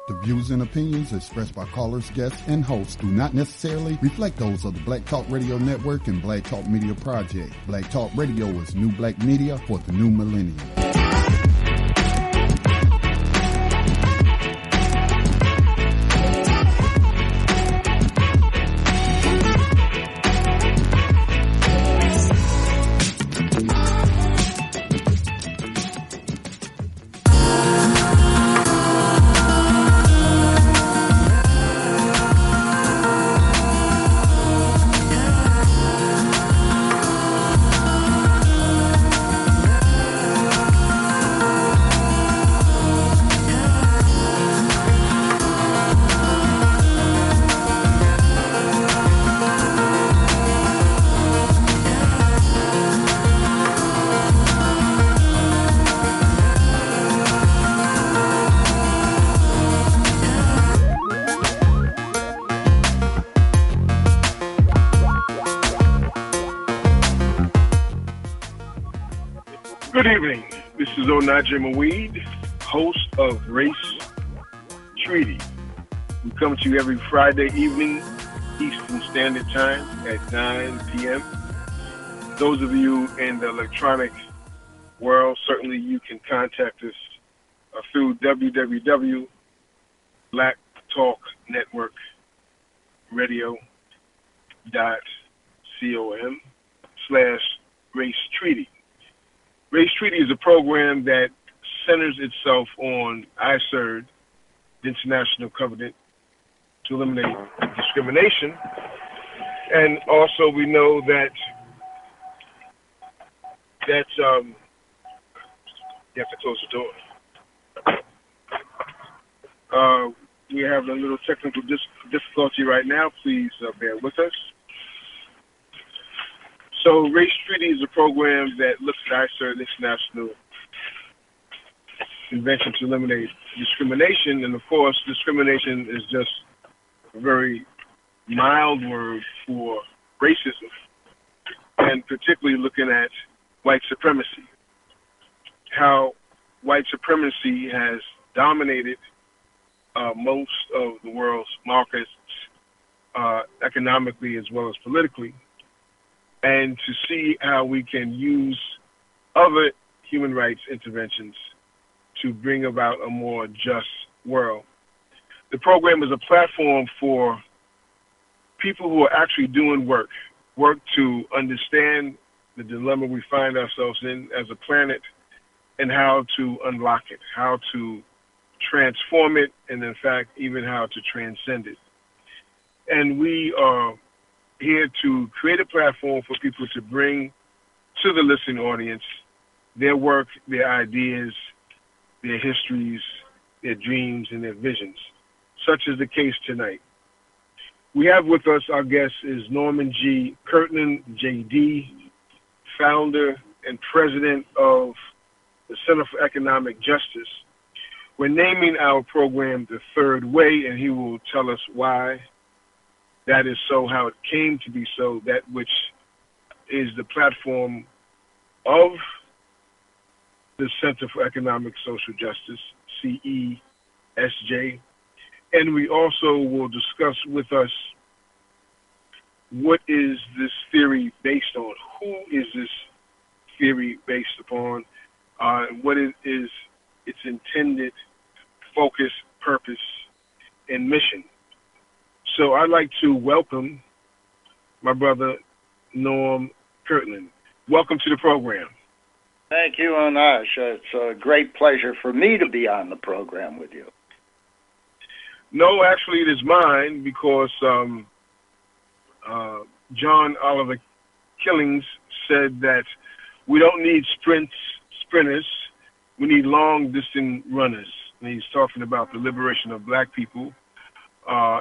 The views and opinions expressed by callers, guests, and hosts do not necessarily reflect those of the Black Talk Radio Network and Black Talk Media Project. Black Talk Radio is new black media for the new millennium. Good evening. This is Onaje Maweed, host of Race Treaty. We come to you every Friday evening, Eastern Standard Time at 9 p.m. Those of you in the electronic world, certainly you can contact us through www.blactalkradio.com/Race Treaty. Race Treaty is a program that centers itself on ACESJ, the International Covenant to Eliminate Discrimination. And also we know that you have to close the door. We have a little technical difficulty right now. Please bear with us. So Race Treaty is a program that looks at ACESJ, International Convention to Eliminate Discrimination. And of course, discrimination is just a very mild word for racism, and particularly looking at white supremacy, how white supremacy has dominated most of the world's markets, economically as well as politically, and to see how we can use other human rights interventions to bring about a more just world. The program is a platform for people who are actually doing work to understand the dilemma we find ourselves in as a planet and how to unlock it, how to transform it, and in fact, even how to transcend it. And we are here to create a platform for people to bring to the listening audience their work, their ideas, their histories, their dreams, and their visions, such as the case tonight. We have with us, our guest is Norman G. Kirtland, J.D., founder and president of the Center for Economic Justice. We're naming our program The Third Way, and he will tell us why that is so, how it came to be so, that which is the platform of the Center for Economic Social Justice, CESJ. And we also will discuss with us what is this theory based on, who is this theory based upon, what is its intended focus, purpose, and mission. So I'd like to welcome my brother, Norm Kirtland. Welcome to the program. Thank you, Onaje. It's a great pleasure for me to be on the program with you. No, actually it is mine because John Oliver Killings said that we don't need sprinters, we need long-distance runners. And he's talking about the liberation of black people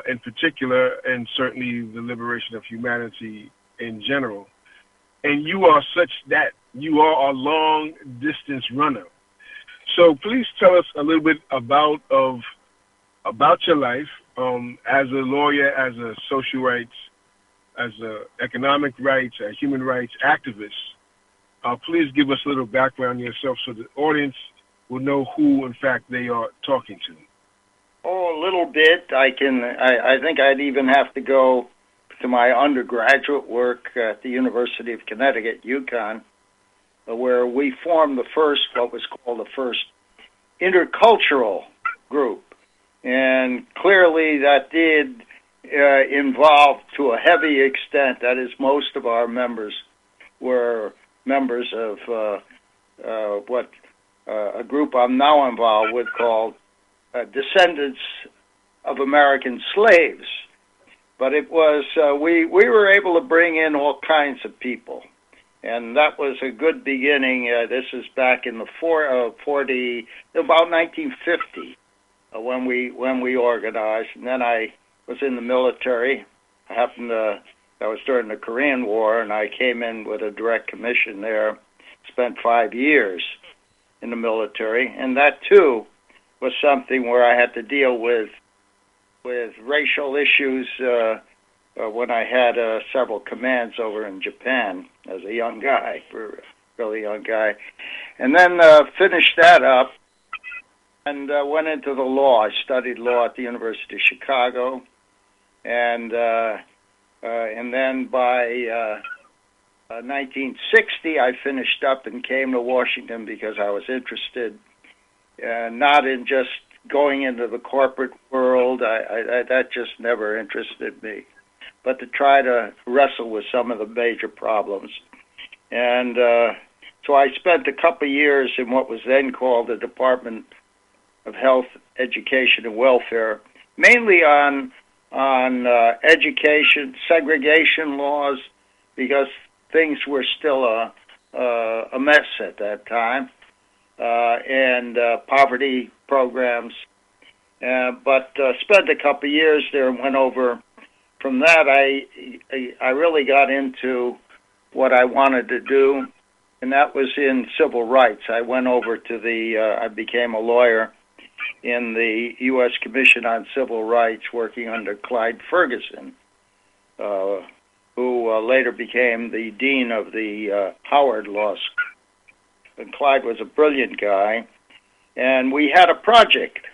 in particular, and certainly the liberation of humanity in general. And you are such that. You are a long-distance runner. So please tell us a little bit about your life as a lawyer, as a social rights, as a economic rights, a human rights activist. Please give us a little background on yourself so the audience will know who, in fact, they are talking to? Oh, a little bit. I think I'd even have to go to my undergraduate work at the University of Connecticut, UConn, where we formed what was called the first intercultural group. And clearly that did involve, to a heavy extent, that is, most of our members were members of what a group I'm now involved with called descendants of American slaves. But it was, we were able to bring in all kinds of people. And that was a good beginning. This is back in the about 1950 when we organized. And then I was in the military. That was during the Korean War, and I came in with a direct commission there, spent 5 years in the military. And that, too, was something where I had to deal with racial issues when I had several commands over in Japan as a young guy, really young guy. And then finished that up and went into the law. I studied law at the University of Chicago. And then by 1960, I finished up and came to Washington because I was interested not in just going into the corporate world. That just never interested me, but to try to wrestle with some of the major problems. And so I spent a couple of years in what was then called the Department of Health, Education, and Welfare, mainly on education, segregation laws, because things were still a mess at that time, and poverty programs. But spent a couple of years there and went over. From that, I really got into what I wanted to do, and that was in civil rights. I went over to I became a lawyer in the U.S. Commission on Civil Rights, working under Clyde Ferguson, who later became the dean of the Howard Law School. And Clyde was a brilliant guy, and we had a project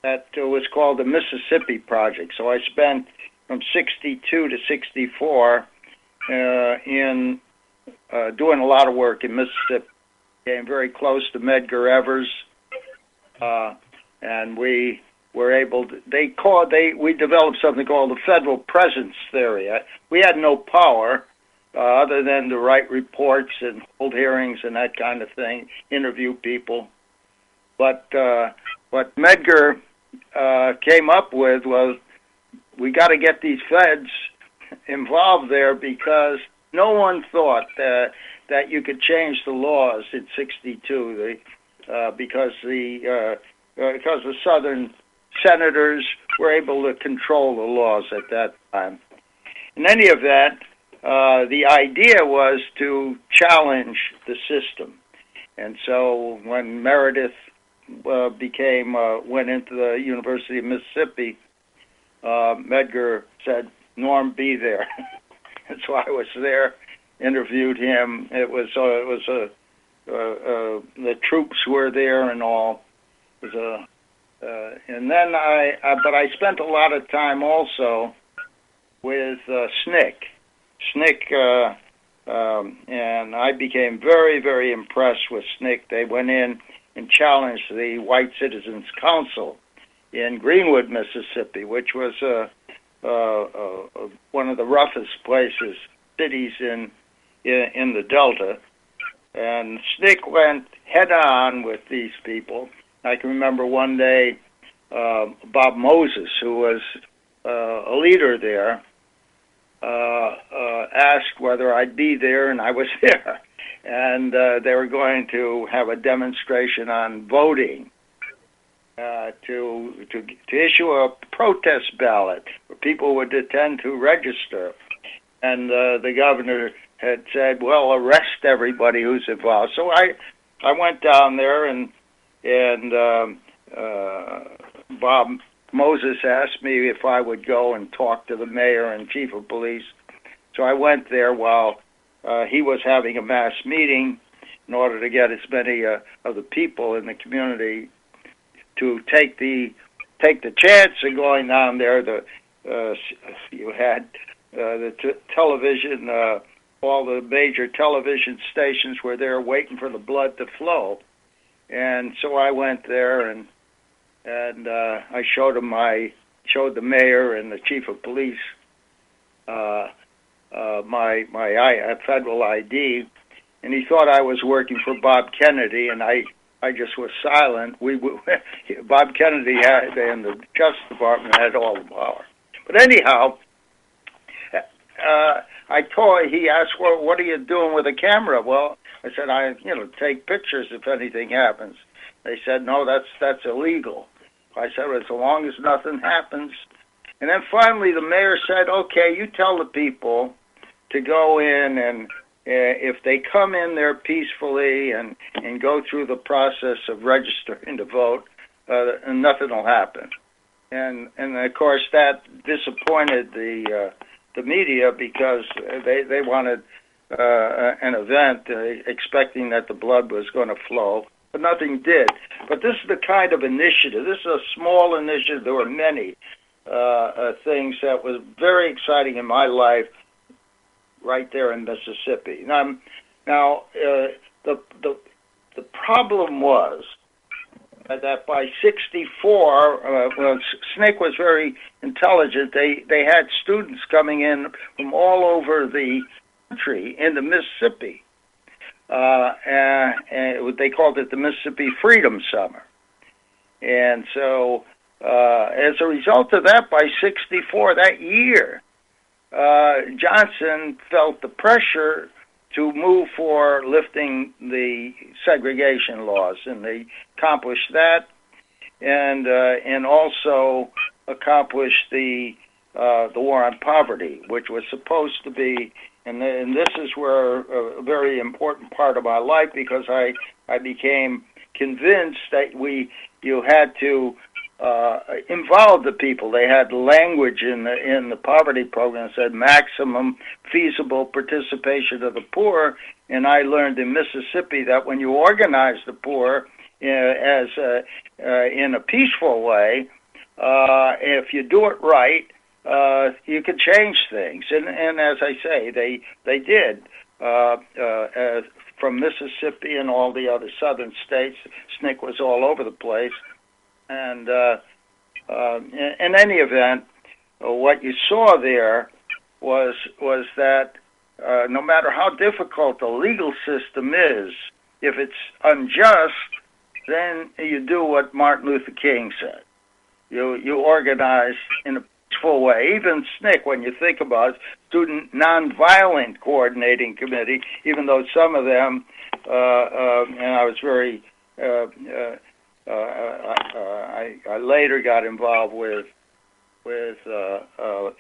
that was called the Mississippi Project. So I spent from 62 to 64 in doing a lot of work in Mississippi. Came very close to Medgar Evers, and we were able to, we developed something called the federal presence theory. We had no power other than to write reports and hold hearings and that kind of thing, interview people. But what Medgar came up with was, we got to get these feds involved there, because no one thought that you could change the laws in '62 because the Southern senators were able to control the laws at that time. In any event, the idea was to challenge the system. And so when Meredith went into the University of Mississippi, Medgar said, "Norm, be there." And so I was there, interviewed him. The troops were there and all. It was and then but I spent a lot of time also with SNCC. SNCC, and I became very, very impressed with SNCC. They went in and challenged the White Citizens Council in Greenwood, Mississippi, which was one of the roughest cities in the Delta. And SNCC went head-on with these people. I can remember one day Bob Moses, who was a leader there, asked whether I'd be there, and I was there. And they were going to have a demonstration on voting, to issue a protest ballot where people would attend to register. And the governor had said, "Well, arrest everybody who's involved." So I went down there, and Bob Moses asked me if I would go and talk to the mayor and chief of police. So I went there while he was having a mass meeting, in order to get as many of the people in the community to take the chance of going down there. You had the television, all the major television stations were there waiting for the blood to flow, and so I went there and I showed the mayor and the chief of police my federal ID, and he thought I was working for Bob Kennedy, and I just was silent. Bob Kennedy and the Justice Department had all the power. But anyhow, he asked, well, what are you doing with a camera? Well, I said, take pictures if anything happens. They said, no, that's illegal. I said, well, as long as nothing happens. And then finally the mayor said, okay, you tell the people to go in, and if they come in there peacefully and go through the process of registering to vote, nothing will happen. And of course that disappointed the media, because they wanted an event expecting that the blood was going to flow, but nothing did. But this is the kind of initiative. This is a small initiative. There were many things that was very exciting in my life right there in Mississippi. Now the problem was that by 1964, SNCC was very intelligent. They had students coming in from all over the country into Mississippi, and they called it the Mississippi Freedom Summer. And so, as a result of that, by 1964, that year, Johnson felt the pressure to move for lifting the segregation laws, and they accomplished that, and also accomplished the war on poverty, which was supposed to be, and this is where a very important part of my life, because I became convinced that you had to involve the people. They had language in the poverty program that said maximum feasible participation of the poor, and I learned in Mississippi that when you organize the poor as in a peaceful way, if you do it right, you can change things. And as I say, they did. From Mississippi and all the other southern states, SNCC was all over the place. And in any event, what you saw there was that no matter how difficult the legal system is, if it's unjust, then you do what Martin Luther King said. You organize in a peaceful way. Even SNCC, when you think about it, Student Nonviolent Coordinating Committee, even though some of them, and I was very, I later got involved with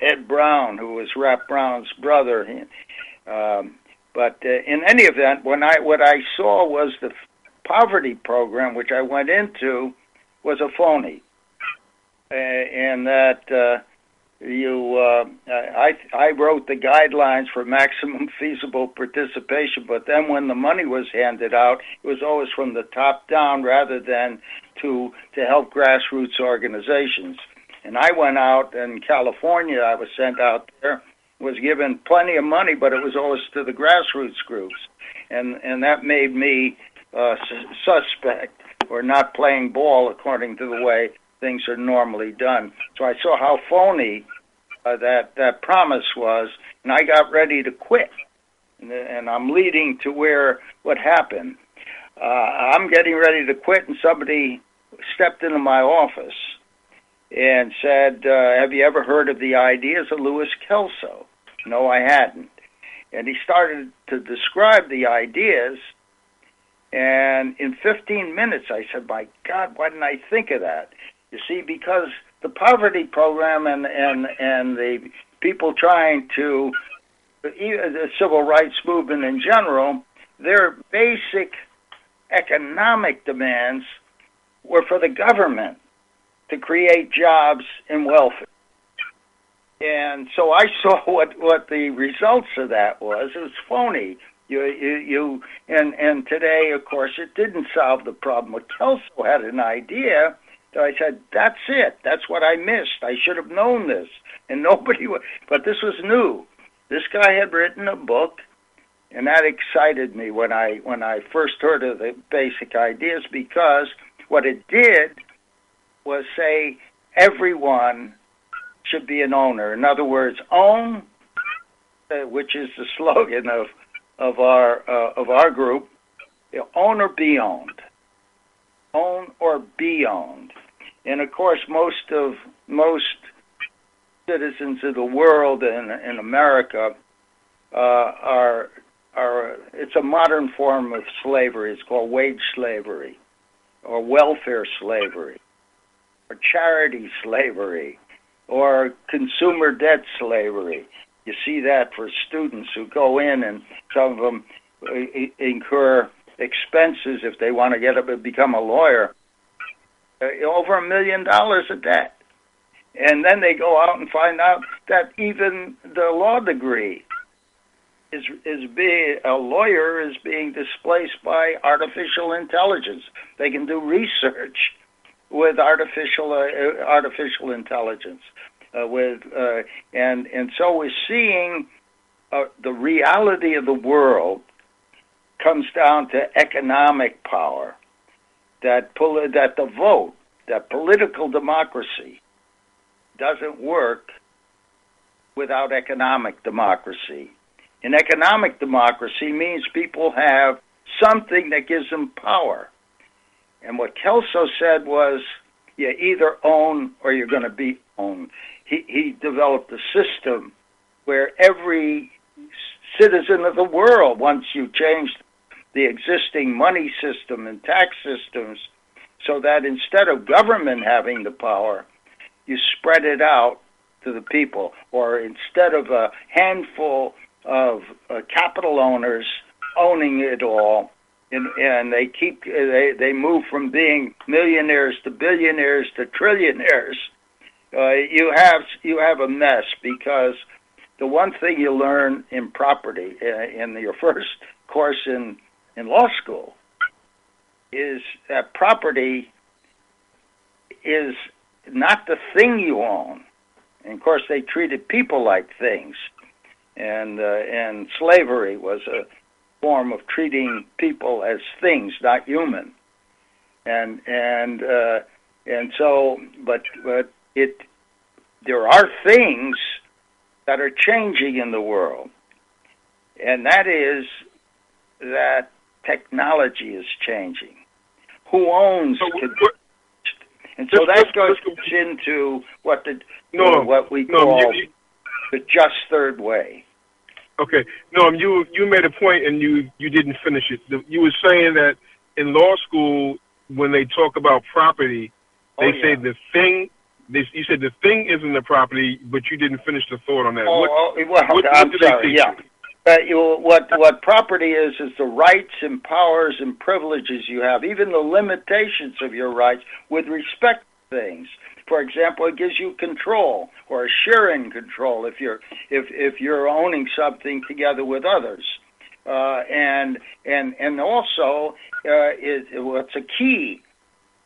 Ed Brown, who was Rap Brown's brother. But in any event, what I saw was the poverty program, which I went into, was a phony, and that I wrote the guidelines for maximum feasible participation, but then when the money was handed out, it was always from the top down rather than to help grassroots organizations. And I went out in California, I was sent out there, was given plenty of money, but it was always to the grassroots groups. And that made me suspect, or not playing ball according to the way things are normally done. So I saw how phony that promise was, and I got ready to quit. And I'm leading to what happened. I'm getting ready to quit, and somebody stepped into my office and said, have you ever heard of the ideas of Louis Kelso? No, I hadn't. And he started to describe the ideas, and in 15 minutes I said, my God, why didn't I think of that? You see, because the poverty program and the people trying to, the civil rights movement in general, their basic economic demands were for the government to create jobs and welfare. And so I saw what the results of that was. It was phony. And today, of course, it didn't solve the problem. But Kelso had an idea that I said, that's it. That's what I missed. I should have known this. And nobody would. But this was new. This guy had written a book, and that excited me when I first heard of the basic ideas, because what it did was say everyone should be an owner. In other words, own, which is the slogan of our group, own or be owned. Own or be owned. And of course, most citizens of the world in America are it's a modern form of slavery. It's called wage slavery, or welfare slavery, or charity slavery, or consumer debt slavery. You see that for students who go in, and some of them incur expenses if they want to get up and become a lawyer, over $1 million of debt. And then they go out and find out that even the law degree a lawyer is being displaced by artificial intelligence. They can do research with artificial intelligence. And so we're seeing the reality of the world comes down to economic power. That the vote, that political democracy doesn't work without economic democracy. And economic democracy means people have something that gives them power. And what Kelso said was, you either own or you're going to be owned. He developed a system where every citizen of the world, once you change the existing money system and tax systems, so that instead of government having the power, you spread it out to the people, or instead of a handful of capital owners owning it all, and they move from being millionaires to billionaires to trillionaires. You have a mess, because the one thing you learn in property in your first course in law school is that property is not the thing you own. And of course, they treated people like things, and slavery was a form of treating people as things, not human. And so, but there are things that are changing in the world, and that is that technology is changing. Who owns? And so that goes into what we call the just third way. Okay, Norm, you made a point and you didn't finish it. You were saying that in law school, when they talk about property, they say the thing. You said the thing isn't the property, but you didn't finish the thought on that. I'm sorry. Yeah. What property is the rights and powers and privileges you have, even the limitations of your rights with respect to things. For example, it gives you control or a sharing control if you're owning something together with others, and also what's a key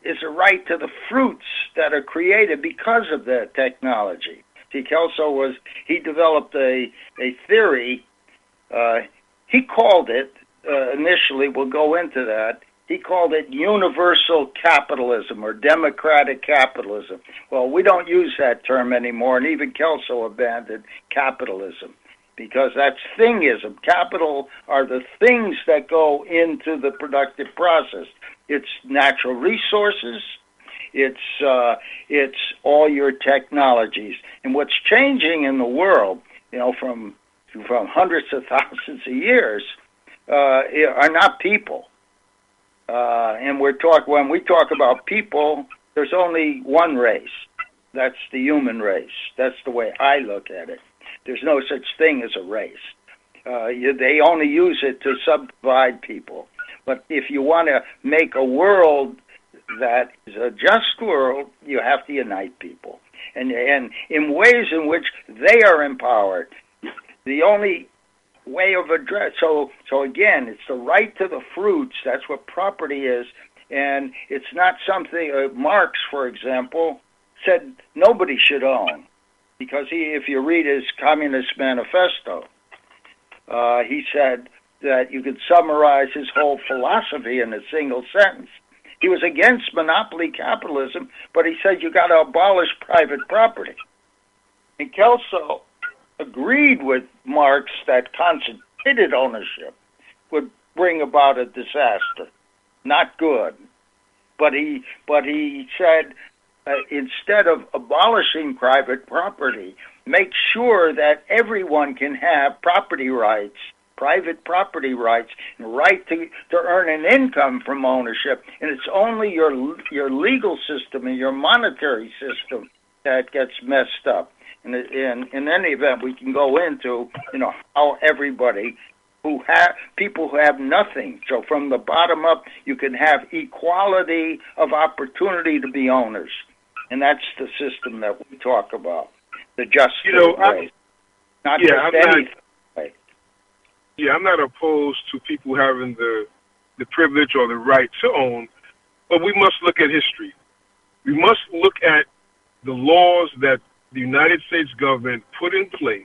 is a right to the fruits that are created because of the technology. See, Kelso he developed a theory. He called it, initially, we'll go into that, he called it universal capitalism or democratic capitalism. Well, we don't use that term anymore, and even Kelso abandoned capitalism because that's thingism. Capital are the things that go into the productive process. It's natural resources, it's all your technologies. And what's changing in the world, from hundreds of thousands of years, are not people. And when we talk about people, there's only one race. That's the human race. That's the way I look at it. There's no such thing as a race. They only use it to subdivide people. But if you want to make a world that is a just world, you have to unite people. And in ways in which they are empowered. The only way of address. So again, it's the right to the fruits. That's what property is, and it's not something. Marx, for example, said nobody should own, because if you read his Communist Manifesto, he said that you could summarize his whole philosophy in a single sentence. He was against monopoly capitalism, but he said you got to abolish private property. And Kelso agreed with Marx that concentrated ownership would bring about a disaster, not good. But he said instead of abolishing private property, make sure that everyone can have property rights, private property rights, and right to earn an income from ownership. And it's only your legal system and your monetary system that gets messed up. And in any event, we can go into how everybody people who have nothing. So from the bottom up, you can have equality of opportunity to be owners, and that's the system that we talk about. The just way, not just anything. Yeah, I'm not opposed to people having the privilege or the right to own, but we must look at history. We must look at the laws that the United States government put in place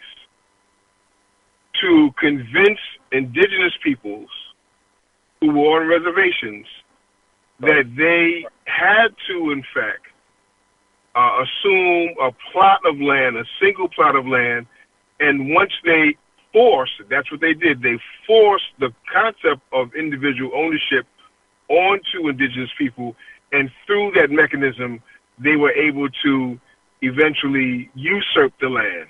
to convince indigenous peoples who were on reservations that they had to, in fact, assume a plot of land, a single plot of land, and once they forced, that's what they did, they forced the concept of individual ownership onto indigenous people, and through that mechanism, they were able to eventually usurp the land,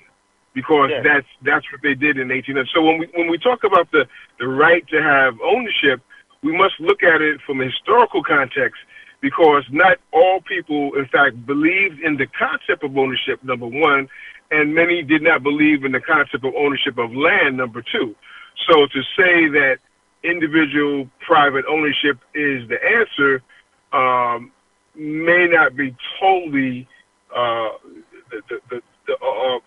because that's what they did in 1800. So when we talk about the right to have ownership, we must look at it from a historical context, because not all people, in fact, believed in the concept of ownership, number one, and many did not believe in the concept of ownership of land, number two. So to say that individual private ownership is the answer may not be totally the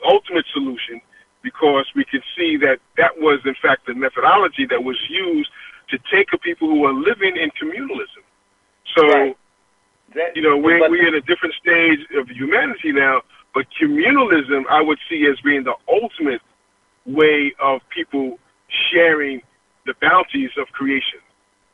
ultimate solution, because we can see that was, in fact, the methodology that was used to take a people who are living in communalism. So, we're in a different stage of humanity now, but communalism I would see as being the ultimate way of people sharing the bounties of creation.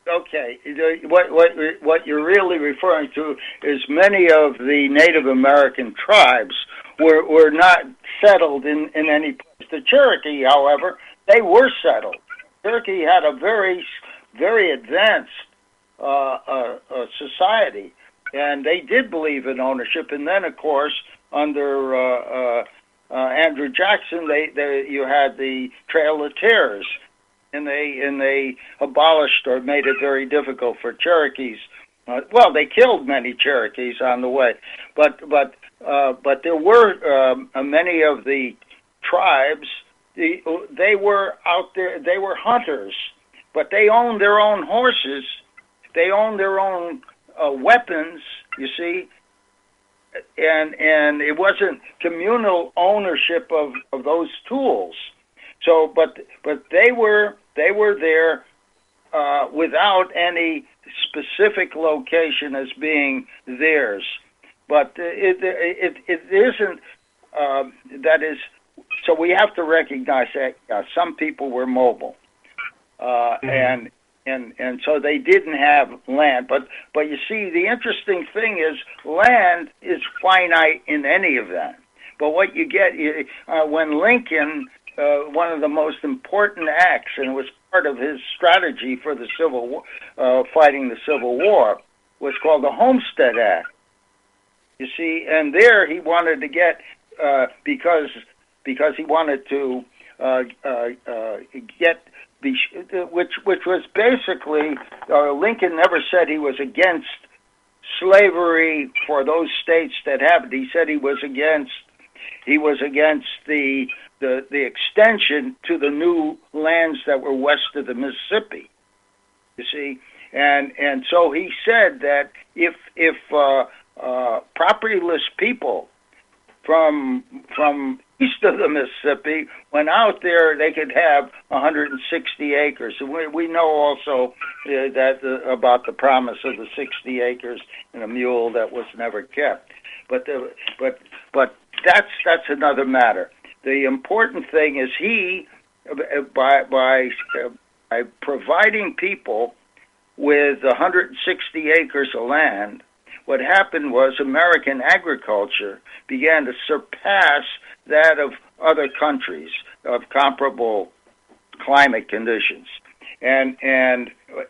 Okay, what you're really referring to is many of the Native American tribes were not settled in any place. The Cherokee, however, they were settled. Cherokee had a very, very advanced society, and they did believe in ownership. And then, of course, under Andrew Jackson, you had the Trail of Tears. And they abolished or made it very difficult for Cherokees. They killed many Cherokees on the way, but there were many of the tribes. They were out there. They were hunters, but they owned their own horses. They owned their own weapons. You see, and it wasn't communal ownership of those tools. So, but they were there without any specific location as being theirs. But it isn't. That is. So we have to recognize that some people were mobile, and so they didn't have land. But you see, the interesting thing is land is finite in any event. But what you get when Lincoln. One of the most important acts, and it was part of his strategy for the fighting the Civil War, was called the Homestead Act. You see, and there he wanted to get because he wanted to get which was basically Lincoln never said he was against slavery for those states that have it. He said he was against the extension to the new lands that were west of the Mississippi. You see, and so he said that if propertyless people from east of the Mississippi, when out there they could have 160 acres. We know also about the promise of the 60 acres and a mule that was never kept. But that's another matter. The important thing is by providing people with 160 acres of land, what happened was American agriculture began to surpass that of other countries of comparable climate conditions. And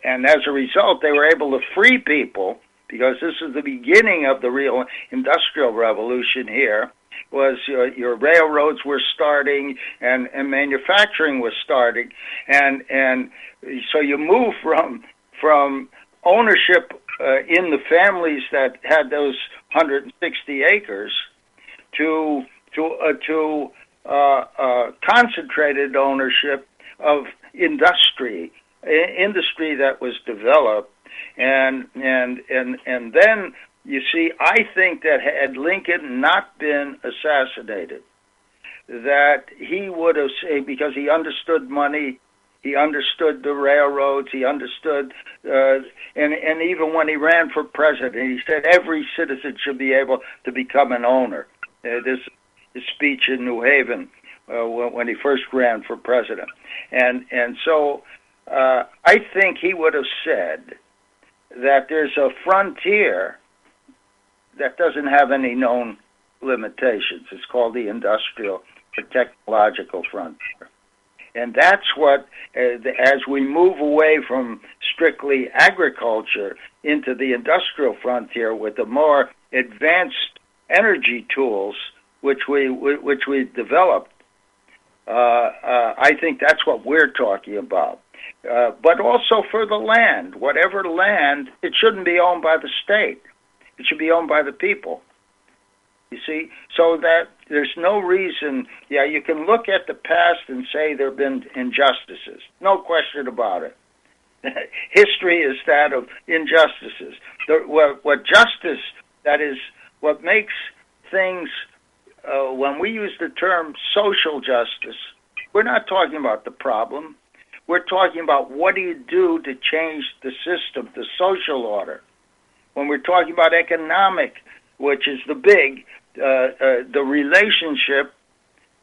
as a result, they were able to free people, because this is the beginning of the real industrial revolution here, was your railroads were starting and manufacturing was starting. And so you move from ownership in the families that had those 160 acres to concentrated ownership of industry that was developed, and then you see, I think that had Lincoln not been assassinated, that he would have, because he understood money, he understood the railroads, he understood, and even when he ran for president, he said every citizen should be able to become an owner. This speech in New Haven when he first ran for president. And so I think he would have said that there's a frontier that doesn't have any known limitations. It's called the industrial or technological frontier. And that's what, as we move away from strictly agriculture into the industrial frontier with the more advanced energy tools which we developed, I think that's what we're talking about. But also for the land, whatever land, it shouldn't be owned by the state. It should be owned by the people. You see, so that there's no reason. Yeah, you can look at the past and say there have been injustices. No question about it. History is that of injustices. What justice, that is, what makes things, when we use the term social justice, we're not talking about the problem. We're talking about what do you do to change the system, the social order. When we're talking about economic, which is the big, the relationship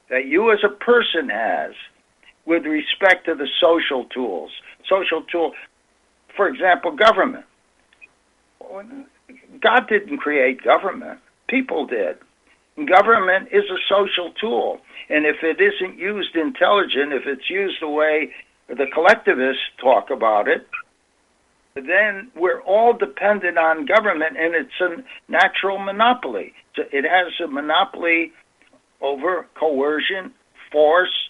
that you as a person has with respect to the social tools. Social tool, for example, government. God didn't create government. People did. Government is a social tool. And if it isn't used intelligent, if it's used the way the collectivists talk about it, then we're all dependent on government, and it's a natural monopoly. So it has a monopoly over coercion, force,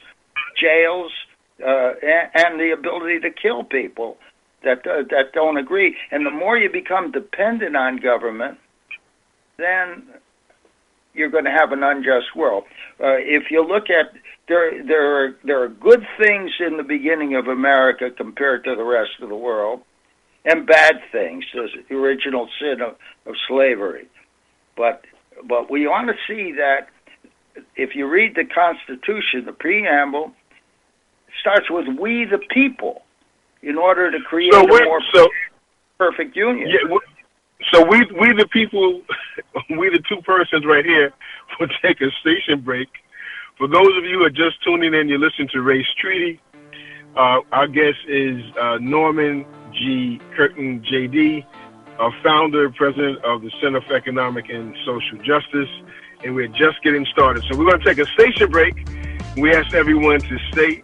jails, and the ability to kill people that don't agree. And the more you become dependent on government, then you're going to have an unjust world. If you look at, there are good things in the beginning of America compared to the rest of the world, and bad things, the original sin of slavery. But we want to see that if you read the Constitution, the preamble starts with "we the people" in order to create a more perfect union. Yeah, so we the people, we the two persons right here will take a station break. For those of you who are just tuning in, you're listening to Race Treaty. Our guest is Norman G. Curtin, J.D., founder, president of the Center for Economic and Social Justice, and we're just getting started. So we're going to take a station break. We ask everyone to stay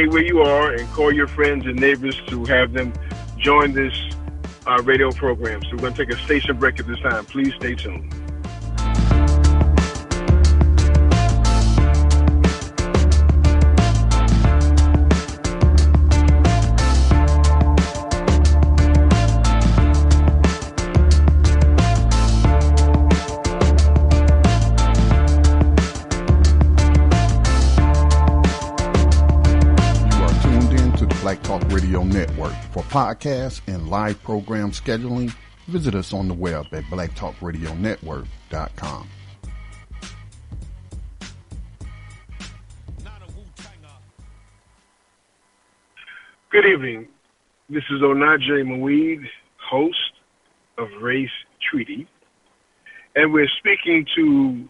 where you are and call your friends and neighbors to have them join this radio program. So we're going to take a station break at this time. Please stay tuned. Black Talk Radio Network. For podcasts and live program scheduling, visit us on the web at blacktalkradionetwork.com. evening. This is Onaje Mweed, host of Race Treaty, and we're speaking to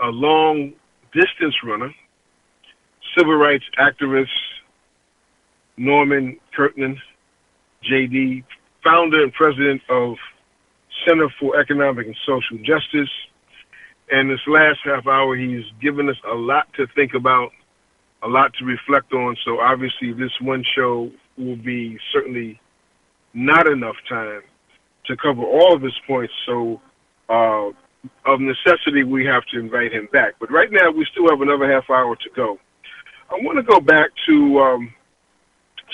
a long-distance runner, civil rights activist Norman Kirtland, J.D., founder and president of Center for Economic and Social Justice. And this last half hour, he's given us a lot to think about, a lot to reflect on. So obviously this one show will be certainly not enough time to cover all of his points. So of necessity, we have to invite him back. But right now, we still have another half hour to go. I want to go back to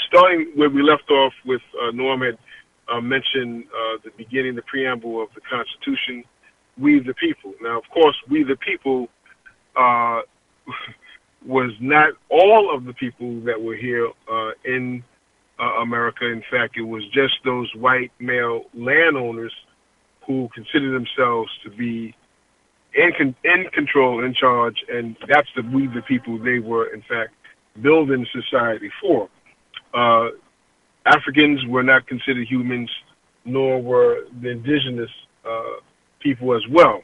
starting where we left off with Norm had mentioned the beginning, the preamble of the Constitution, we the people. Now, of course, we the people was not all of the people that were here in America. In fact, it was just those white male landowners who consider themselves to be in control, in charge, and that's the we the people they were, in fact, building society for. Africans were not considered humans, nor were the indigenous people as well.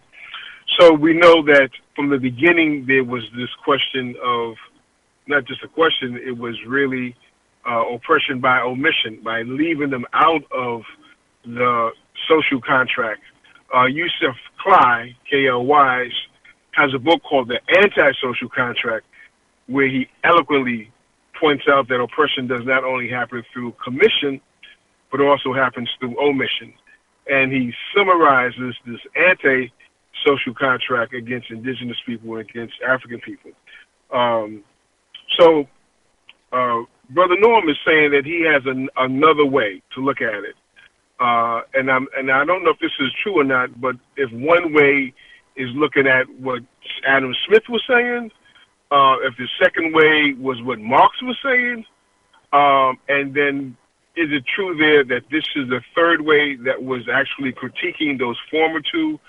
So we know that from the beginning there was this question of, not just a question, it was really oppression by omission, by leaving them out of the social contract. Yusuf Kly, K-L-Y, has a book called The Anti-Social Contract, where he eloquently points out that oppression does not only happen through commission, but also happens through omission. And he summarizes this anti-social contract against indigenous people and against African people. So Brother Norm is saying that he has another way to look at it. And I don't know if this is true or not, but if one way is looking at what Adam Smith was saying, if the second way was what Marx was saying, and then is it true there that this is the third way that was actually critiquing those former two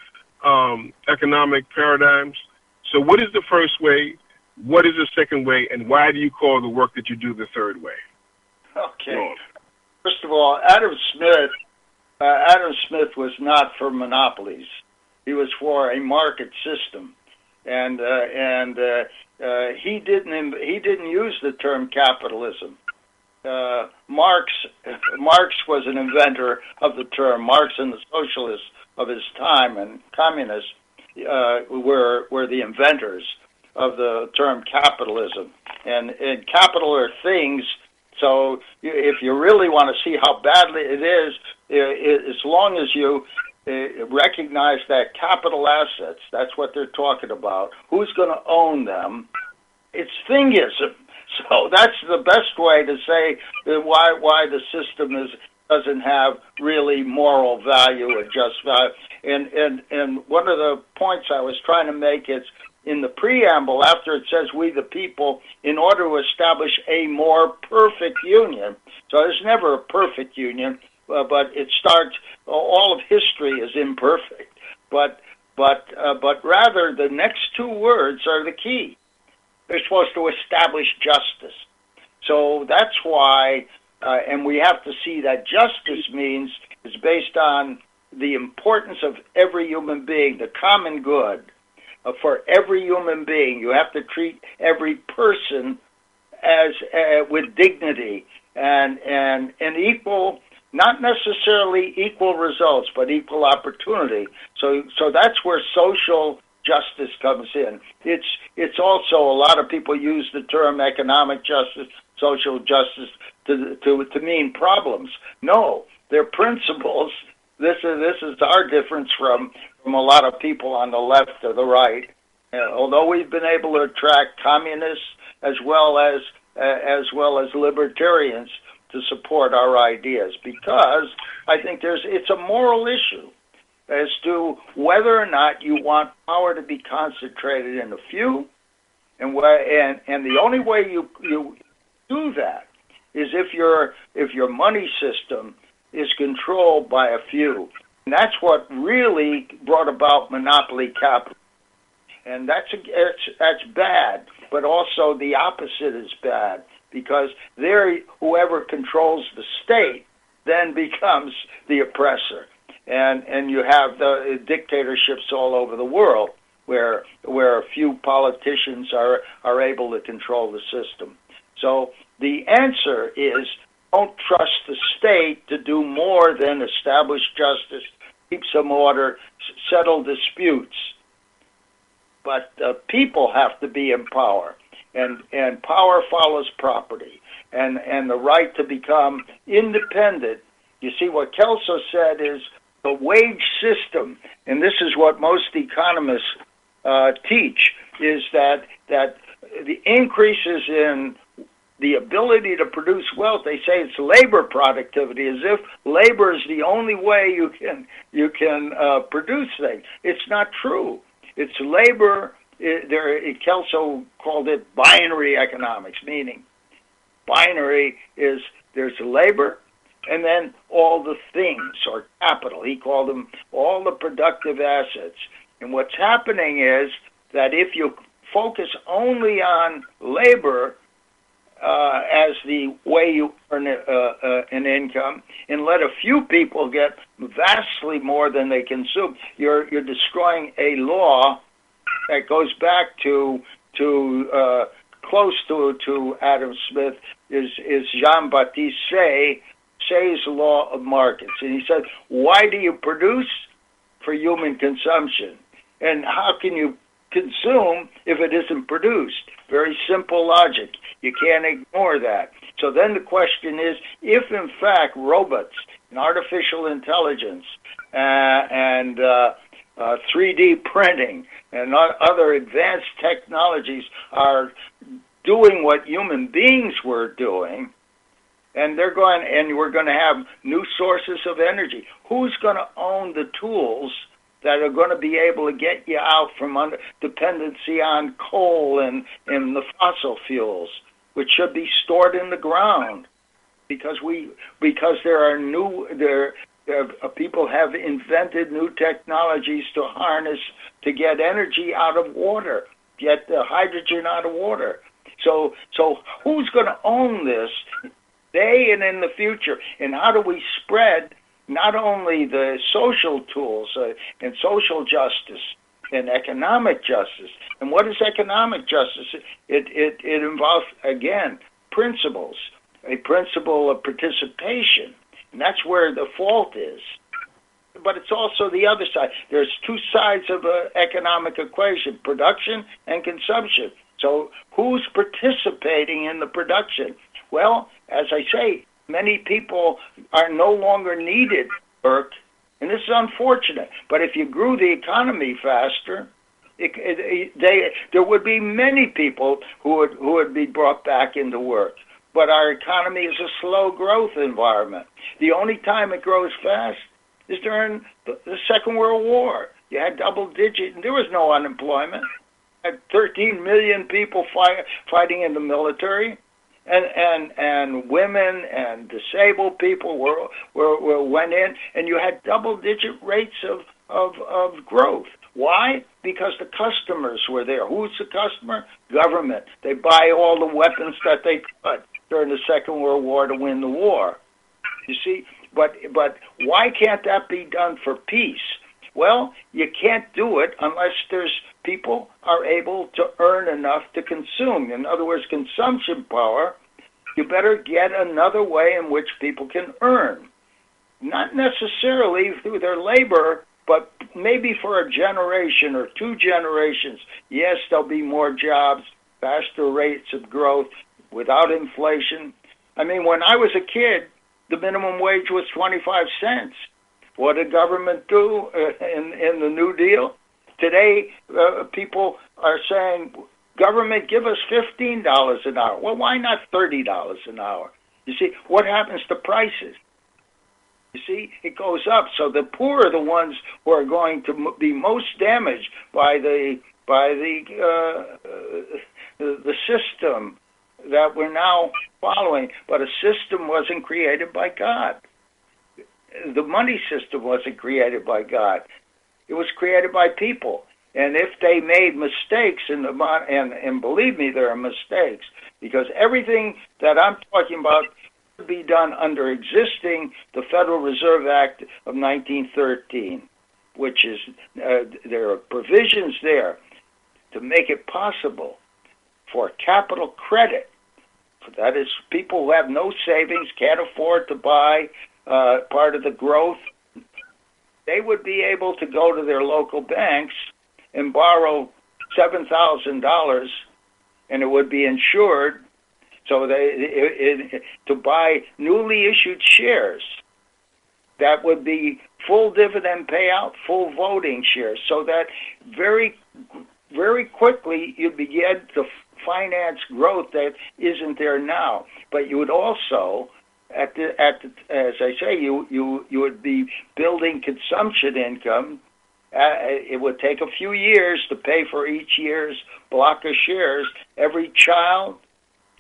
economic paradigms? So what is the first way? What is the second way? And why do you call the work that you do the third way? Okay. Norm. First of all, Adam Smith was not for monopolies. He was for a market system, and he didn't use the term capitalism. Marx was an inventor of the term. Marx and the socialists of his time and communists were the inventors of the term capitalism. And capital are things. So if you really want to see how badly it is, as long as you recognize that capital assets, that's what they're talking about, who's going to own them, it's thingism. So that's the best way to say why the system doesn't have really moral value or just value. And one of the points I was trying to make is in the preamble, after it says we the people, in order to establish a more perfect union. So there's never a perfect union, but it starts, all of history is imperfect. But rather the next two words are the key. They're supposed to establish justice. So that's why, and we have to see that justice is based on the importance of every human being, the common good. For every human being, you have to treat every person as with dignity and equal, not necessarily equal results, but equal opportunity. So that's where social justice comes in. It's also, a lot of people use the term economic justice, social justice to mean problems. No, they're principles. This is our difference from a lot of people on the left or the right. Although we've been able to attract communists as well as libertarians to support our ideas, because I think it's a moral issue as to whether or not you want power to be concentrated in a few, and the only way you do that is if your money system is controlled by a few. And that's what really brought about monopoly capital. And that's bad, but also the opposite is bad. because whoever controls the state then becomes the oppressor. And you have the dictatorships all over the world where a few politicians are able to control the system. So the answer is, don't trust the state to do more than establish justice, keep some order, settle disputes. But people have to be in power, and power follows property, and the right to become independent. You see, what Kelso said is the wage system, and this is what most economists teach, is that the increases in the ability to produce wealth, they say it's labor productivity, as if labor is the only way you can produce things. It's not true. It's labor. Kelso called it binary economics, meaning binary is there's labor and then all the things, or capital. He called them all the productive assets. And what's happening is that if you focus only on labor as the way you earn an income, and let a few people get vastly more than they consume, you're destroying a law that goes back to close to Adam Smith, is Jean-Baptiste Say's law of markets. And he said, why do you produce? For human consumption. And how can you consume if it isn't produced? Very simple logic. You can't ignore that. So then the question is, if in fact robots and artificial intelligence and 3D printing and other advanced technologies are doing what human beings were doing, and we're going to have new sources of energy, who's going to own the tools that are going to be able to get you out from under dependency on coal and the fossil fuels, which should be stored in the ground, because people have invented new technologies to harness, to get energy out of water, get the hydrogen out of water. So who's going to own this today and in the future? And how do we spread not only the social tools and social justice and economic justice? And what is economic justice? It involves, again, principles, a principle of participation. And that's where the fault is. But it's also the other side. There's two sides of an economic equation, production and consumption. So who's participating in the production? Well, as I say, many people are no longer needed to work, and this is unfortunate. But if you grew the economy faster, there would be many people who would be brought back into work. But our economy is a slow growth environment. The only time it grows fast is during the Second World War. You had double digit, and there was no unemployment. You had 13 million people fighting in the military. And women and disabled people went in, and you had double-digit rates of growth. Why? Because the customers were there. Who's the customer? Government. They buy all the weapons that they could during the Second World War to win the war. You see, but why can't that be done for peace? Well, you can't do it unless people are able to earn enough to consume. In other words, consumption power. You better get another way in which people can earn. Not necessarily through their labor, but maybe for a generation or two generations. Yes, there'll be more jobs, faster rates of growth without inflation. I mean, when I was a kid, the minimum wage was 25 cents. What did government do in the New Deal? Today, people are saying, government, give us $15 an hour. Well, why not $30 an hour? You see, what happens to prices? You see, it goes up. So the poor are the ones who are going to be most damaged by the system that we're now following. But a system wasn't created by God. The money system wasn't created by God. It was created by people. And if they made mistakes in the and believe me, there are mistakes, because everything that I'm talking about could be done under existing the Federal Reserve Act of 1913, which is there are provisions there to make it possible for capital credit. That is, people who have no savings, can't afford to buy part of the growth, they would be able to go to their local banks and borrow $7,000, and it would be insured, so to buy newly issued shares. That would be full dividend payout, full voting shares, so that very, very quickly you begin to finance growth that isn't there now. But you would also, as I say, you would be building consumption income. It would take a few years to pay for each year's block of shares. Every child,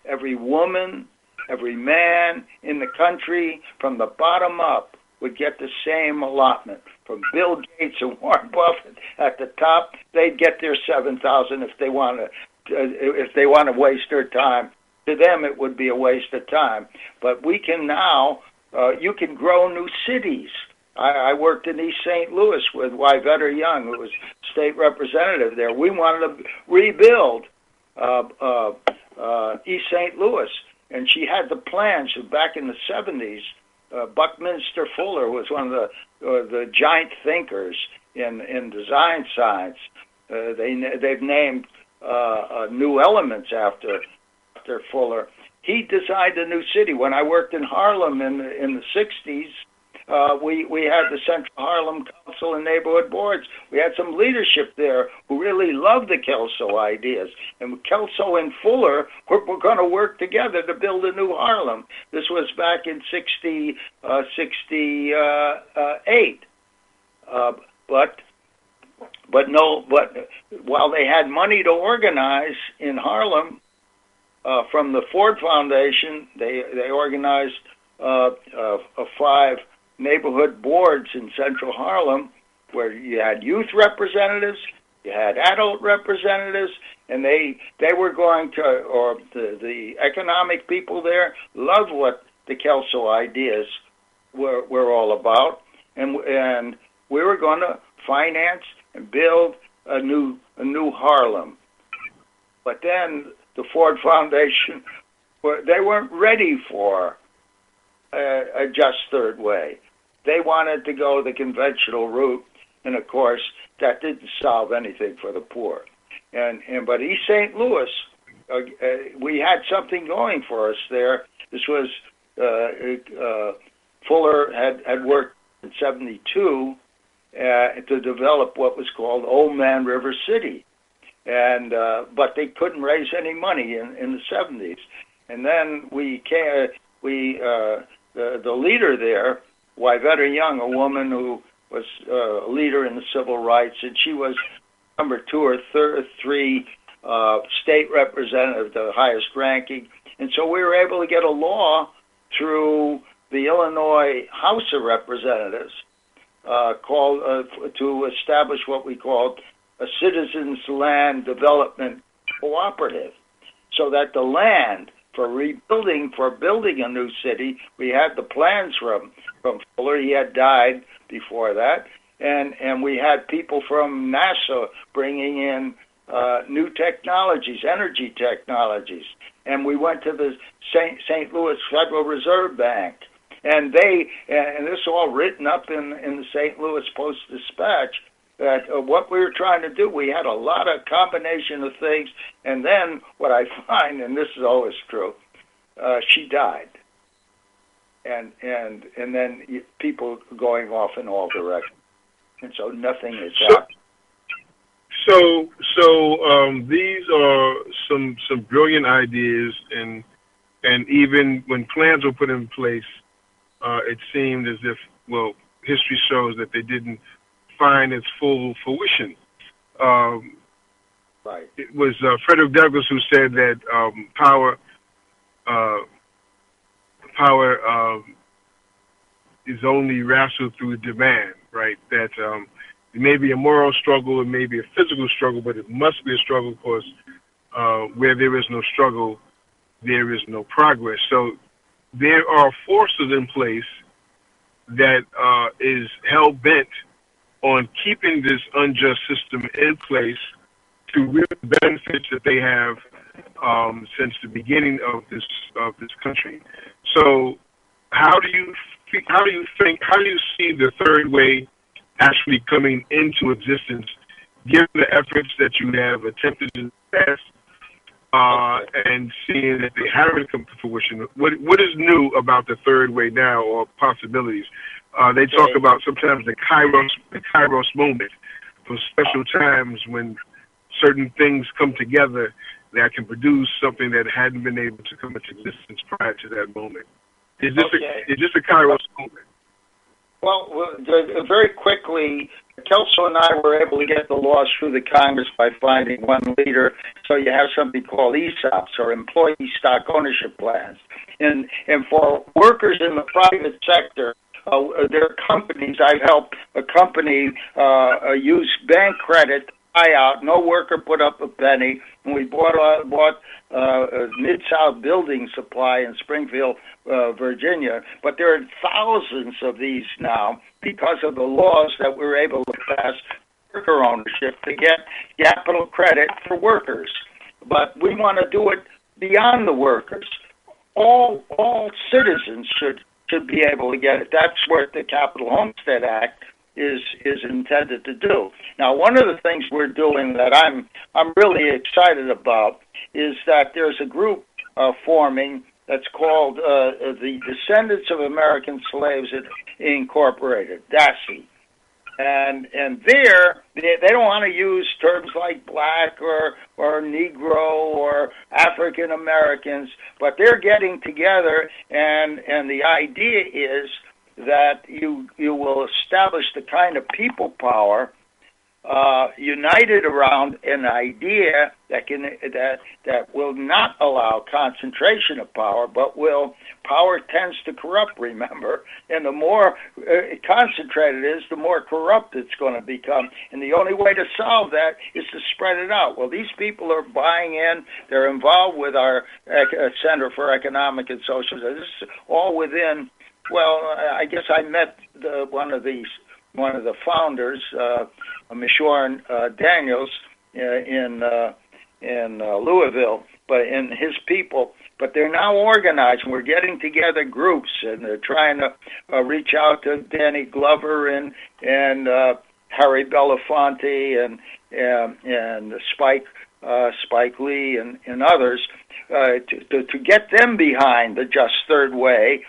every woman, every man in the country, from the bottom up, would get the same allotment. From Bill Gates and Warren Buffett at the top, they'd get their $7,000 if they want to waste their time. To them, it would be a waste of time. But we can now, you can grow new cities. I worked in East St. Louis with Yvette Young, who was state representative there. We wanted to rebuild East St. Louis, and she had the plans back in the 70s. Buckminster Fuller was one of the giant thinkers in design science. They've named new elements after Fuller. He designed a new city. When I worked in Harlem in the 60s, we had the Central Harlem Council and Neighborhood Boards. We had some leadership there who really loved the Kelso ideas. And Kelso and Fuller were going to work together to build a new Harlem. This was back in 68. But while they had money to organize in Harlem, from the Ford Foundation, they organized 5 neighborhood boards in Central Harlem, where you had youth representatives, you had adult representatives, and they were going to, or the economic people there loved what the Kelso ideas were all about, and we were going to finance and build a new Harlem. But then the Ford Foundation, they weren't ready for a just third way. They wanted to go the conventional route, and of course, that didn't solve anything for the poor. But East St. Louis, we had something going for us there. This was Fuller had worked in '72 to develop what was called Old Man River City, but they couldn't raise any money in the '70s. And then the leader there, Yvette Young, a woman who was a leader in the civil rights, and she was number 2 or 3 state representative, the highest ranking. And so we were able to get a law through the Illinois House of Representatives called to establish what we called a citizens' land development cooperative, so that the land for building a new city, we had the plans from Fuller. He had died before that, and we had people from NASA bringing in new technologies, energy technologies, and we went to the St. Louis Federal Reserve Bank, and this is all written up in the St. Louis Post-Dispatch. That what we were trying to do, we had a lot of combination of things, and then what I find, and this is always true, she died, and then people going off in all directions, and so nothing is happening. So these are some brilliant ideas, and even when plans were put in place, it seemed as if, well, history shows that they didn't find its full fruition. Right. It was Frederick Douglass who said that power is only wrestled through demand, right? That It may be a moral struggle, it may be a physical struggle, but it must be a struggle because where there is no struggle, there is no progress. So there are forces in place that is hell-bent on keeping this unjust system in place to reap the benefits that they have since the beginning of this country. So how do you see the third way actually coming into existence, given the efforts that you have attempted in the past, and seeing that they haven't come to fruition? What is new about the third way now, or possibilities? They talk about sometimes the Kairos moment, for special times when certain things come together that can produce something that hadn't been able to come into existence prior to that moment. Is this a Kairos moment? Well, very quickly, Kelso and I were able to get the laws through the Congress by finding one leader. So you have something called ESOPs, or employee stock ownership plans. And for workers in the private sector, there are companies. I've helped a company use bank credit to buy out. No worker put up a penny, and we bought Mid-South Building Supply in Springfield, Virginia. But there are thousands of these now because of the laws that we're able to pass worker ownership to get capital credit for workers. But we want to do it beyond the workers. All citizens should be able to get it. That's what the Capital Homestead Act is intended to do. Now, one of the things we're doing that I'm really excited about is that there's a group forming that's called the Descendants of American Slaves Incorporated, DASI. And there, they don't want to use terms like black or Negro or African Americans, but they're getting together, and the idea is that you will establish the kind of people power united around an idea that will not allow concentration of power, but power tends to corrupt, remember, and the more concentrated it is, the more corrupt it's going to become, and the only way to solve that is to spread it out. Well, these people are buying in, they're involved with our Center for Economic and Social Justice. This is all within, well, I guess I met one of the founders, Mishorn Daniels, in Louisville, but in his people. But they're now organized, and we're getting together groups, and they're trying to reach out to Danny Glover and Harry Belafonte and Spike Lee and others to get them behind the just third way.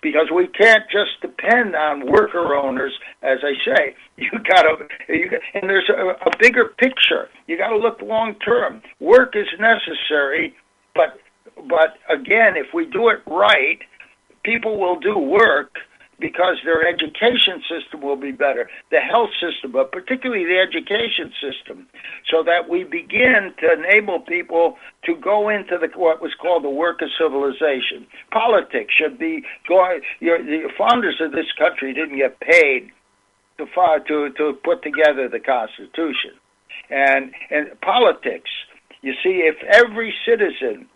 Because we can't just depend on worker owners, as I say. And there's a bigger picture. You got to look long term. Work is necessary, but again, if we do it right, people will do work because their education system will be better, the health system, but particularly the education system, so that we begin to enable people to go into what was called the work of civilization. Politics should be going. The founders of this country didn't get paid to put together the Constitution, and politics. You see, if every citizen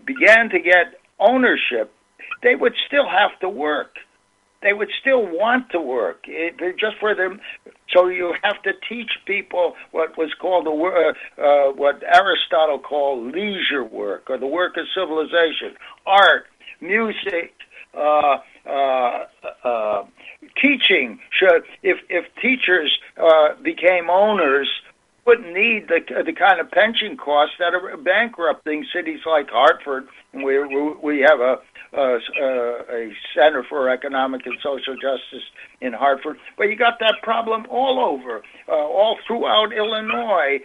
began to get ownership, they would still have to work. They would still want to work, just for them. So you have to teach people what was called what Aristotle called leisure work, or the work of civilization, art, music, teaching. If teachers became owners, wouldn't need the kind of pension costs that are bankrupting cities like Hartford. And we have a Center for Economic and Social Justice in Hartford, but you got that problem all over, all throughout Illinois,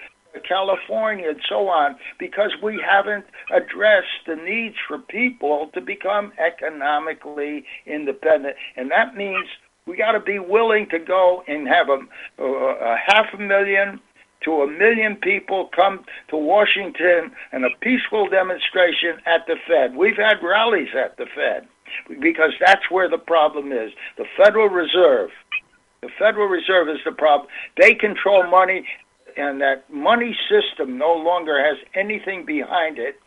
California, and so on, because we haven't addressed the needs for people to become economically independent, and that means we got to be willing to go and have a 500,000 to 1 million people come to Washington and a peaceful demonstration at the Fed. We've had rallies at the Fed because that's where the problem is. The Federal Reserve The Federal Reserve is the problem. They control money, and that money system no longer has anything behind it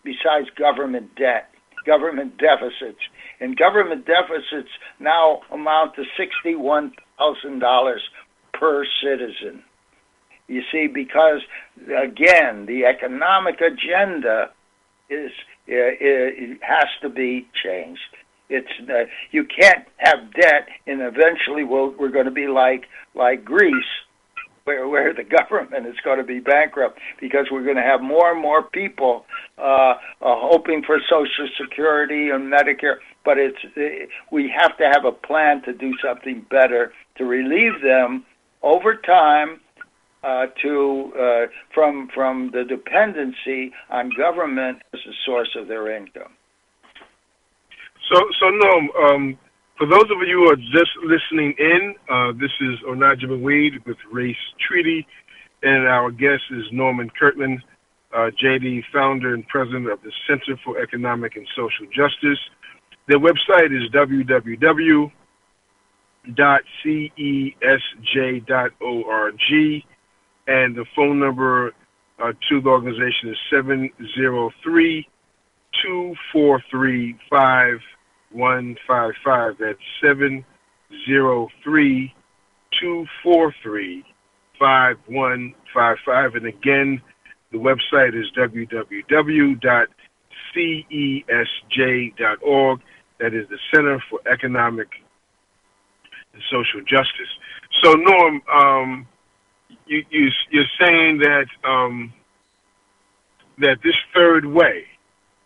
besides government debt, government deficits. And government deficits now amount to $61,000 per citizen. You see, because, again, the economic agenda it has to be changed. You can't have debt, and eventually we're going to be like Greece, where the government is going to be bankrupt, because we're going to have more and more people hoping for Social Security and Medicare. But we have to have a plan to do something better to relieve them over time from the dependency on government as a source of their income. So Norm, for those of you who are just listening in, this is Onaja McWeed with Race Treaty, and our guest is Norman Kirtland, JD, founder and president of the Center for Economic and Social Justice. Their website is www.CESJ.org, and the phone number to the organization is 703-243-5155. That's 703-243-5155. And again, the website is www.CESJ.org. That is the Center for Economic and Social Justice. So, Norm, you're saying that that this third way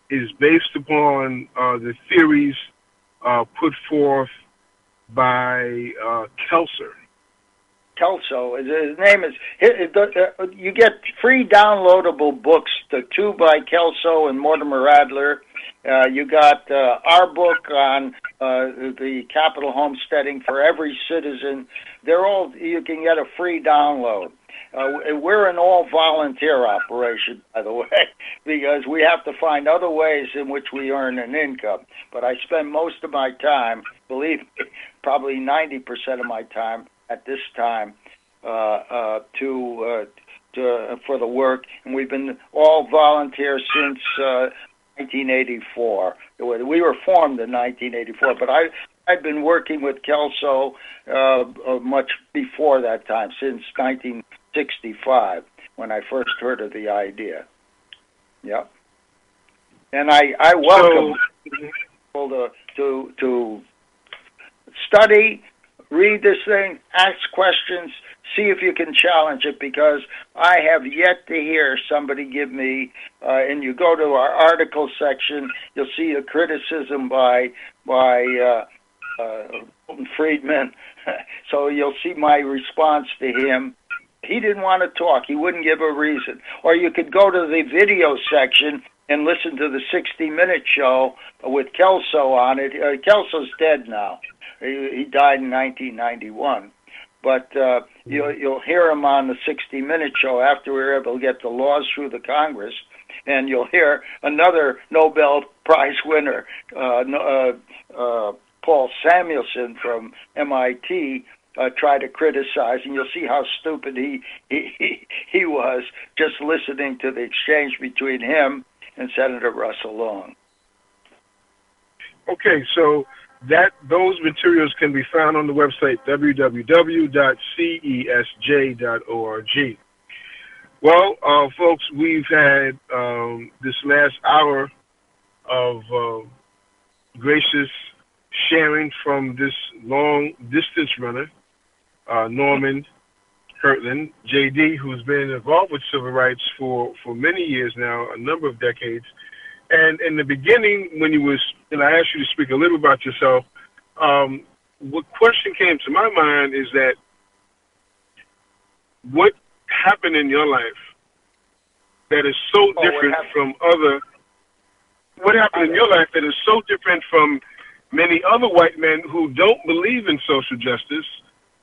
is based upon the theories put forth by Kelso. Kelso, his name is. You get free downloadable books, the two by Kelso and Mortimer Adler. You got our book on the Capital Homesteading for every citizen. You can get a free download. We're an all-volunteer operation, by the way, because we have to find other ways in which we earn an income. But I spend most of my time, believe me, probably 90% of my time at this time for the work, and we've been all volunteers since 1984. We were formed in 1984, but I've been working with Kelso much before that time, since 1965, when I first heard of the idea. Yep. And I welcome people to study, read this thing, ask questions, see if you can challenge it, because I have yet to hear somebody give me, and you go to our article section, you'll see a criticism by Milton Friedman. So you'll see my response to him. He didn't want to talk. He wouldn't give a reason. Or you could go to the video section and listen to the 60-minute show with Kelso on it. Kelso's dead now. He died in 1991. But you'll hear him on the 60-minute show after we were able to get the laws through the Congress. And you'll hear another Nobel Prize winner, Paul Samuelson from MIT, try to criticize, and you'll see how stupid he was just listening to the exchange between him and Senator Russell Long. Okay, so those materials can be found on the website www.CESJ.org. Well, folks, we've had this last hour of gracious sharing from this long-distance runner, Norman Kirtland, JD, who's been involved with civil rights for many years now, a number of decades. And in the beginning, when I asked you to speak a little about yourself, what question came to my mind is that what happened in your life that is so different from what happened in your life that is so different from many other white men who don't believe in social justice,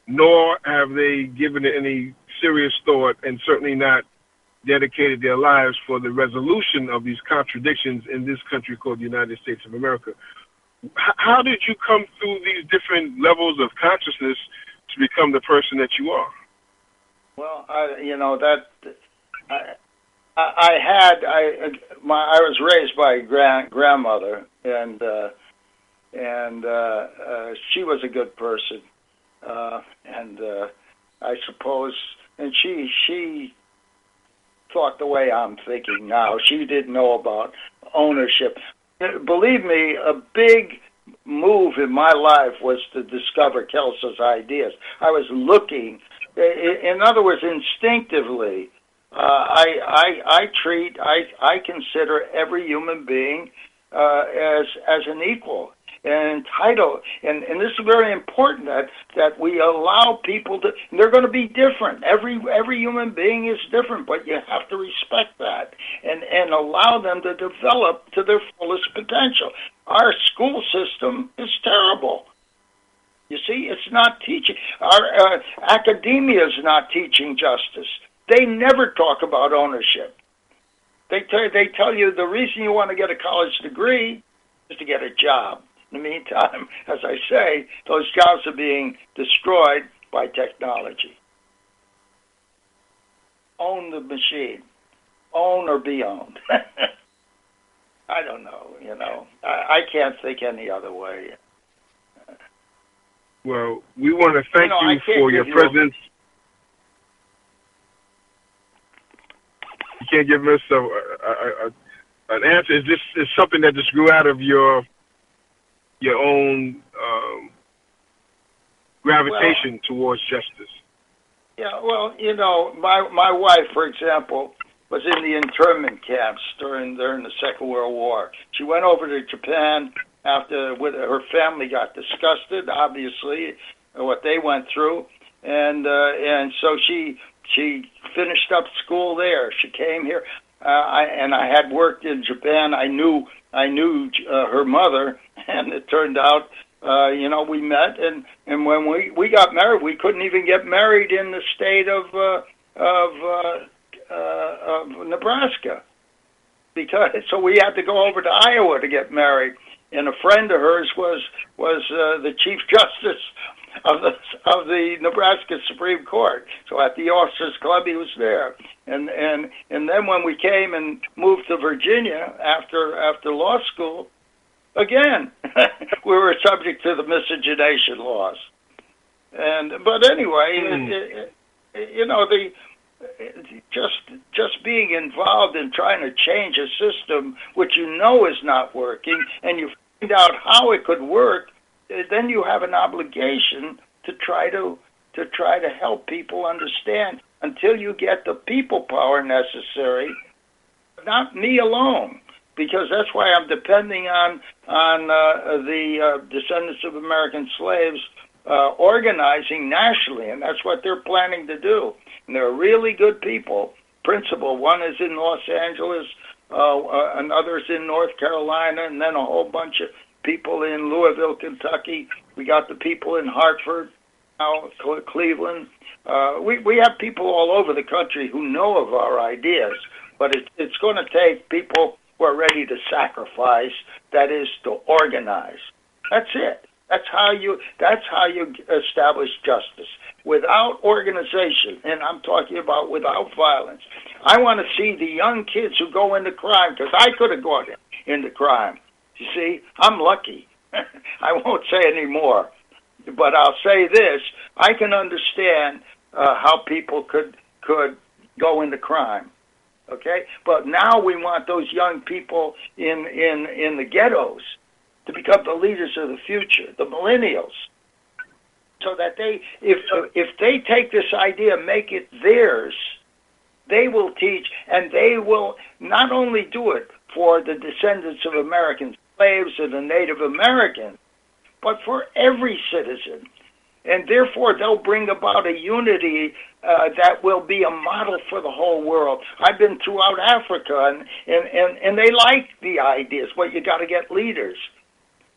nor have they given it any serious thought, and certainly not dedicated their lives for the resolution of these contradictions in this country called the United States of America. How did you come through these different levels of consciousness to become the person that you are. Well, I was raised by a grandmother, and she was a good person, and I suppose, and she thought the way I'm thinking now. She didn't know about ownership. Believe me, a big move in my life was to discover Kelso's ideas. I was looking, in other words, instinctively. I consider every human being as an equal and entitled, and this is very important that we allow people to. They're going to be different. Every human being is different, but you have to respect that and allow them to develop to their fullest potential. Our school system is terrible. You see, it's not teaching. Our academia is not teaching justice. They never talk about ownership. They tell you the reason you want to get a college degree is to get a job. In the meantime, as I say, those jobs are being destroyed by technology. Own the machine. Own or be owned. I don't know, I can't think any other way. Well, we want to thank you for your presence. You can't give us an answer. Is this something that just grew out of your own gravitation towards justice? Yeah, well, my wife, for example, was in the internment camps during the Second World War. She went over to Japan after her family got disgusted, obviously, what they went through, and so she finished up school there. She came here, I had worked in Japan. I knew her mother, and it turned out, we met, and when we got married, we couldn't even get married in the state of Nebraska, so we had to go over to Iowa to get married. And a friend of hers was the Chief Justice of the Nebraska Supreme Court. So at the Officers Club, he was there. And then when we came and moved to Virginia after law school, again we were subject to the miscegenation laws. But anyway, just being involved in trying to change a system which is not working, and you find out how it could work, then you have an obligation to try to help people understand until you get the people power necessary. Not me alone, because that's why I'm depending on the descendants of American slaves organizing nationally, and that's what they're planning to do. And they're really good people. Principal, one is in Los Angeles, another's in North Carolina, and then a whole bunch of people in Louisville, Kentucky. We got the people in Hartford, now Cleveland. We have people all over the country who know of our ideas, but it's going to take people who are ready to sacrifice, that is, to organize. That's it. That's how you establish justice. Without organization, and I'm talking about without violence. I want to see the young kids who go into crime, because I could have gone into crime. You see, I'm lucky. I won't say any more, but I'll say this: I can understand how people could go into crime. Okay, but now we want those young people in the ghettos to become the leaders of the future, the millennials, so that if they take this idea, make it theirs, they will teach, and they will not only do it for the descendants of American slaves and the Native Americans, but for every citizen. And therefore, they'll bring about a unity that will be a model for the whole world. I've been throughout Africa, and they like the ideas, but you got to get leaders.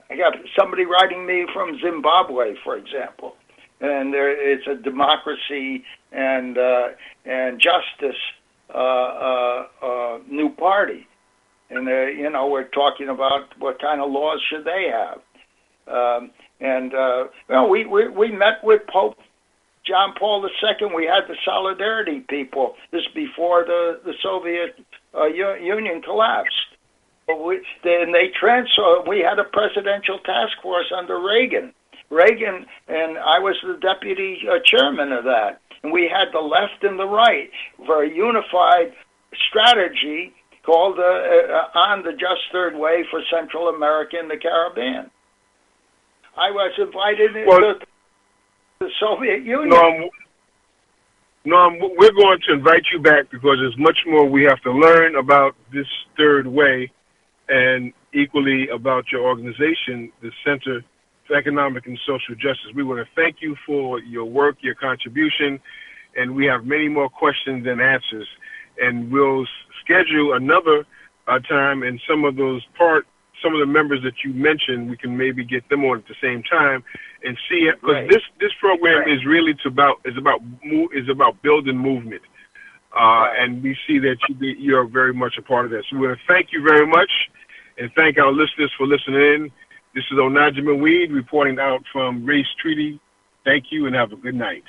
I got somebody writing me from Zimbabwe, for example, and it's a democracy and justice new party, and we're talking about what kind of laws should they have. We met with Pope John Paul II, we had the Solidarity people. This is before the Soviet Union collapsed. And we had a presidential task force under Reagan. Reagan, and I was the deputy chairman of that. And we had the left and the right for a unified strategy called On the Just Third Way for Central America and the Caribbean. I was invited into the Soviet Union. Norm, we're going to invite you back because there's much more we have to learn about this third way and equally about your organization, the Center for Economic and Social Justice. We want to thank you for your work, your contribution, and we have many more questions and answers. And we'll schedule another time, and some of the members that you mentioned, we can maybe get them on at the same time and see it, because this program is really about building movement, and we see that you're very much a part of that. So we want to thank you very much, and thank our listeners for listening in. This is Onajima Weed reporting out from Race Treaty. Thank you, and have a good night.